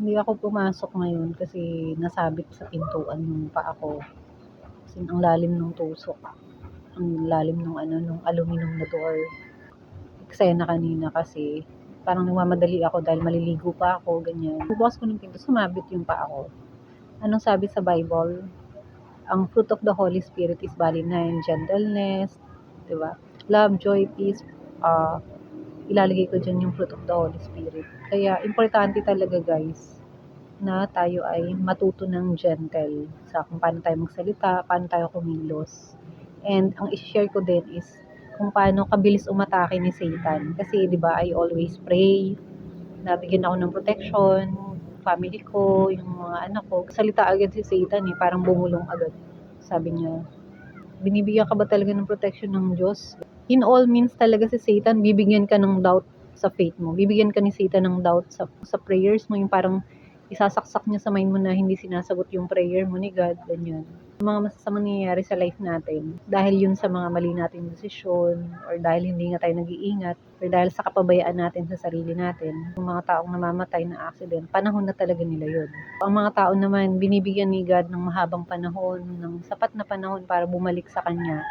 Hindi ako pumasok ngayon kasi nasabit sa pintuan yung paa ko. Kasi ang lalim ng tusok. Ang lalim nung nung aluminum na door. Eksena kanina kasi parang nagmamadali ako dahil maliligo pa ako, ganyan. Bukas ko ng pinto, sumabit yung paa ko. Anong sabi sa Bible? Ang fruit of the Holy Spirit is balinine, gentleness, di ba? Love, joy, peace, ilalagay ko dyan yung fruit of the Holy Spirit. Kaya, importante talaga guys, na tayo ay matuto ng gentle sa kung paano tayo magsalita, paano tayo kumilos. And ang i-share ko din is kung paano kabilis umatake ni Satan. Kasi 'di ba, I always pray, nabigyan ako ng protection, family ko, yung mga anak ko. Salita agad si Satan parang bumulong agad. Sabi niya, binibigyan ka ba talaga ng protection ng Diyos? In all means talaga si Satan, bibigyan ka ng doubt sa faith mo. Bibigyan ka ni Satan ng doubt sa prayers mo, yung parang isasaksak niya sa mind mo na hindi sinasagot yung prayer mo ni God, ganyan. Mga masasamang nangyayari sa life natin dahil yun sa mga mali nating desisyon or dahil hindi nga tayo nag-iingat or dahil sa kapabayaan natin sa sarili natin. Yung mga taong namamatay na accident, panahon na talaga nila yun. Ang mga tao naman, binibigyan ni God ng mahabang panahon, ng sapat na panahon para bumalik sa Kanya.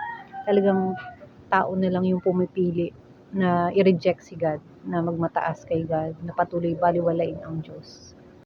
Talagang tao na lang yung pumipili na i-reject si God, na magmataas kay God, na patuloy baliwalain ang Diyos.